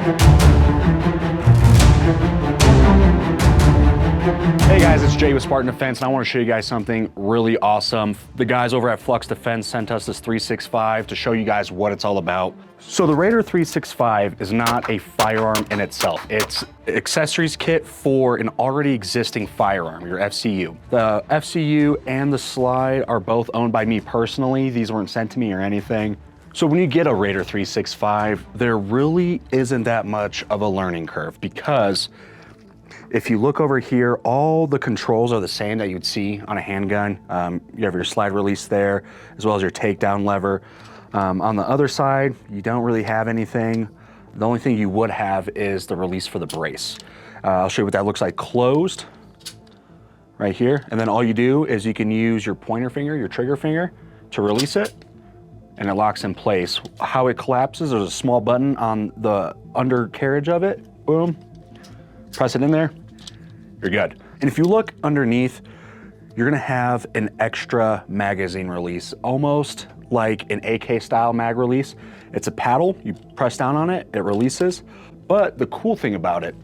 Hey guys, it's Jay with Spartan Defense, and I want to show you guys something really awesome. The guys over at Flux Defense sent us this 365 to show you guys what it's all about. So the Raider 365 is not a firearm in itself. It's accessories kit for an already existing firearm, your FCU. The FCU and the slide are both owned by me personally. These weren't sent to me or anything. So when you get a Raider 365, there really isn't that much of a learning curve, because if you look over here, all the controls are the same that you'd see on a handgun. You have your slide release there, as well as your takedown lever. On the other side, you don't really have anything. The only thing you would have is the release for the brace. I'll show you what that looks like closed right here. And then all you do is you can use your pointer finger, your trigger finger, to release it, and it locks in place. How it collapses, there's a small button on the undercarriage of it. Boom. Press it in there, you're good. And if you look underneath, you're gonna have an extra magazine release, almost like an AK style mag release. It's a paddle, you press down on it, it releases. But the cool thing about it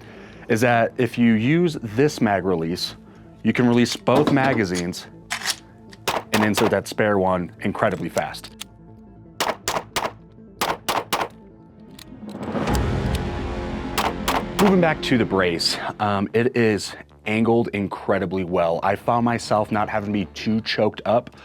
is that if you use this mag release, you can release both magazines and insert that spare one incredibly fast. Moving back to the brace, it is angled incredibly well. I found myself not having to be too choked up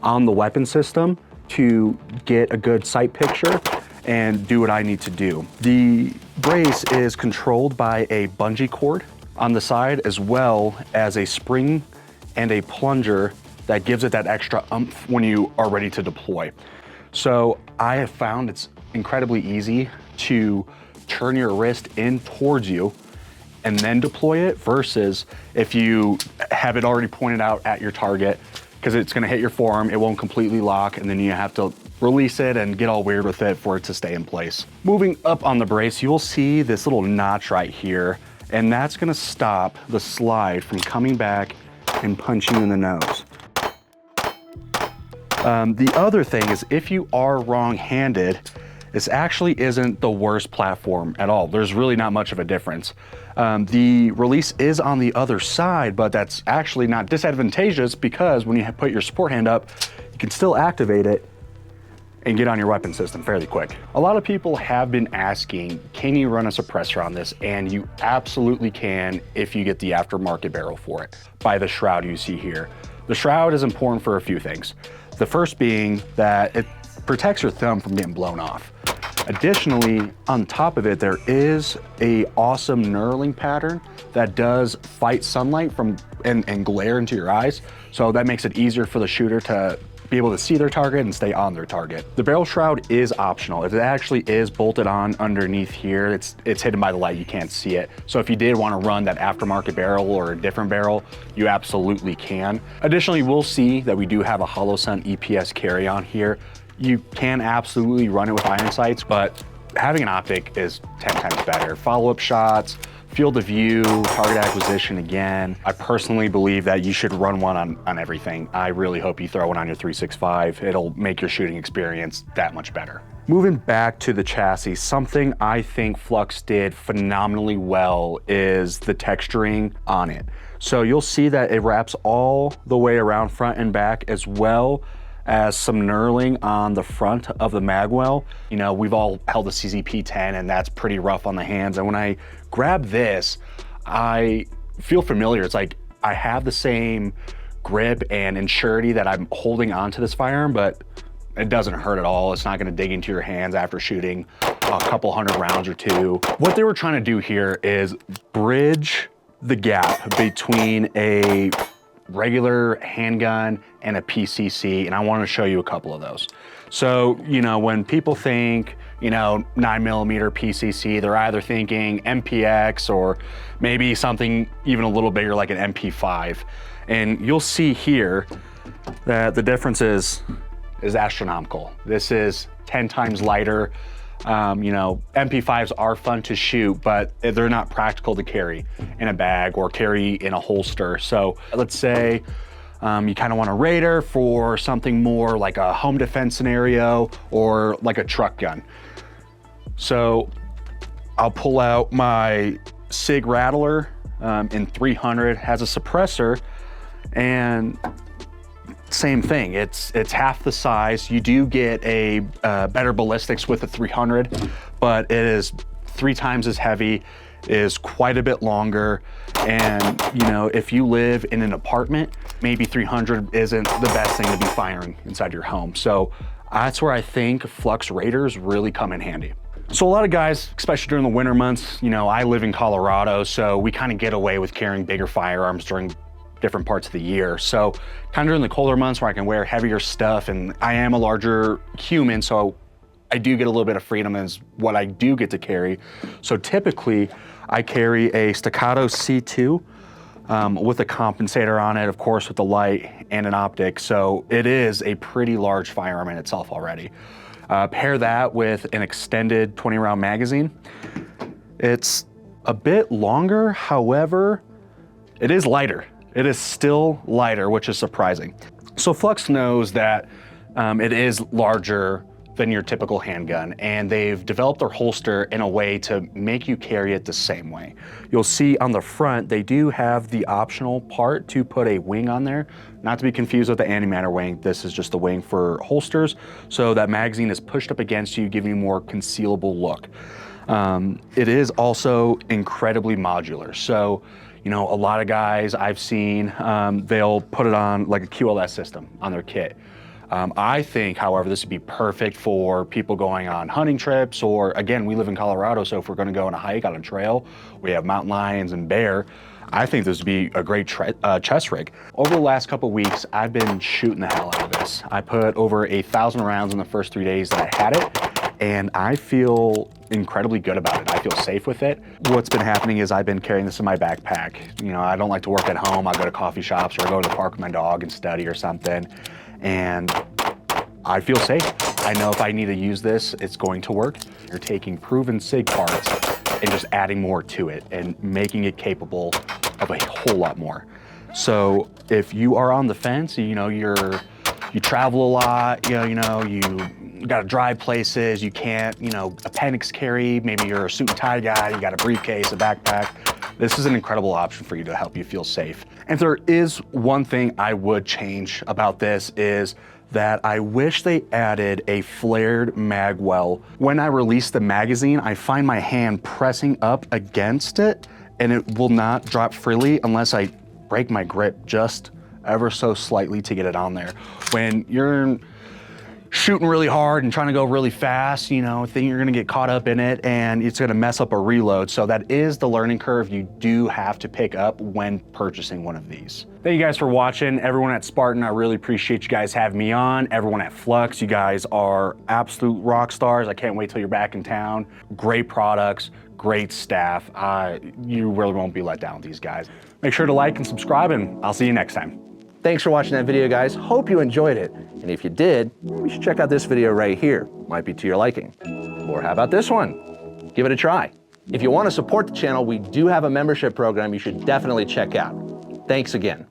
on the weapon system to get a good sight picture and do what I need to do. The brace is controlled by a bungee cord on the side, as well as a spring and a plunger that gives it that extra oomph when you are ready to deploy. So I have found it's incredibly easy to turn your wrist in towards you and then deploy it, versus if you have it already pointed out at your target, because it's gonna hit your forearm, it won't completely lock, and then you have to release it and get all weird with it for it to stay in place. Moving up on the brace, you'll see this little notch right here, and that's gonna stop the slide from coming back and punching you in the nose. The other thing is, if you are wrong-handed, this actually isn't the worst platform at all. There's really not much of a difference. The release is on the other side, but that's actually not disadvantageous, because when you put your support hand up, you can still activate it and get on your weapon system fairly quick. A lot of people have been asking, can you run a suppressor on this? And you absolutely can if you get the aftermarket barrel for it, by the shroud you see here. The shroud is important for a few things. The first being that it protects your thumb from getting blown off. Additionally, on top of it, there is a awesome knurling pattern that does fight sunlight from and glare into your eyes. So that makes it easier for the shooter to be able to see their target and stay on their target. The barrel shroud is optional. It actually is bolted on underneath here. It's hidden by the light, you can't see it. So if you did want to run that aftermarket barrel or a different barrel, you absolutely can. Additionally, we'll see that we do have a Hollow Sun EPS carry on here. You can absolutely run it with iron sights, but having an optic is 10 times better. Follow-up shots, field of view, target acquisition again. I personally believe that you should run one on everything. I really hope you throw one on your 365. It'll make your shooting experience that much better. Moving back to the chassis, something I think Flux did phenomenally well is the texturing on it. So you'll see that it wraps all the way around front and back, as well as some knurling on the front of the magwell. You know, we've all held a CZP-10, and that's pretty rough on the hands. And when I grab this, I feel familiar. It's like I have the same grip and surety that I'm holding onto this firearm, but it doesn't hurt at all. It's not gonna dig into your hands after shooting a couple hundred rounds or two. What they were trying to do here is bridge the gap between a regular handgun and a PCC, and I want to show you a couple of those. So, you know, when people think, you know, 9mm PCC, they're either thinking MPX or maybe something even a little bigger like an MP5. And you'll see here that the difference is astronomical. This is 10 times lighter. You know, MP5s are fun to shoot, but they're not practical to carry in a bag or carry in a holster. So let's say you kind of want a Raider for something more like a home defense scenario or like a truck gun. So I'll pull out my SIG rattler in 300, has a suppressor, and same thing, it's half the size. You do get a better ballistics with the 300, but it is 3 times as heavy, is quite a bit longer. And you know, if you live in an apartment, maybe 300 isn't the best thing to be firing inside your home. So that's where I think Flux Raiders really come in handy. So a lot of guys, especially during the winter months, you know, I live in Colorado, so we kind of get away with carrying bigger firearms during different parts of the year. So kind of during the colder months where I can wear heavier stuff, and I am a larger human, so I do get a little bit of freedom as what I do get to carry. So typically I carry a Staccato C2 with a compensator on it, of course, with the light and an optic. So it is a pretty large firearm in itself already. Pair that with an extended 20-round magazine. It's a bit longer, however, it is lighter. It is still lighter, which is surprising. So Flux knows that it is larger than your typical handgun, and they've developed their holster in a way to make you carry it the same way. You'll see on the front, they do have the optional part to put a wing on there, not to be confused with the antimatter wing. This is just the wing for holsters, so that magazine is pushed up against you, giving you a more concealable look. It is also incredibly modular. So, you know, a lot of guys I've seen, they'll put it on like a QLS system on their kit. I think, however, this would be perfect for people going on hunting trips, or again, we live in Colorado, so if we're gonna go on a hike on a trail, we have mountain lions and bear, I think this would be a great chest rig. Over the last couple of weeks, I've been shooting the hell out of this. I put over 1,000 rounds in the first 3 days that I had it, and I feel incredibly good about it. I feel safe with it. What's been happening is I've been carrying this in my backpack. You know, I don't like to work at home. I go to coffee shops, or I go to the park with my dog and study or something. And I feel safe. I know if I need to use this, it's going to work. You're taking proven SIG parts and just adding more to it and making it capable of a whole lot more. So if you are on the fence, you know, you travel a lot, you gotta drive places, you can't, appendix carry, maybe you're a suit and tie guy, you got a briefcase, a backpack, this is an incredible option for you to help you feel safe. And if there is one thing I would change about this is that I wish they added a flared mag well. When I release the magazine, I find my hand pressing up against it, and it will not drop freely unless I break my grip just ever so slightly to get it on there. When you're shooting really hard and trying to go really fast, think you're gonna get caught up in it and it's gonna mess up a reload. So that is the learning curve you do have to pick up when purchasing one of these. Thank you guys for watching. Everyone at Spartan, I really appreciate you guys having me on. Everyone at Flux, you guys are absolute rock stars. I can't wait till you're back in town. Great products, great staff. You really won't be let down with these guys. Make sure to like and subscribe, and I'll see you next time. Thanks for watching that video, guys. Hope you enjoyed it. And if you did, you should check out this video right here. Might be to your liking. Or how about this one? Give it a try. If you want to support the channel, we do have a membership program you should definitely check out. Thanks again.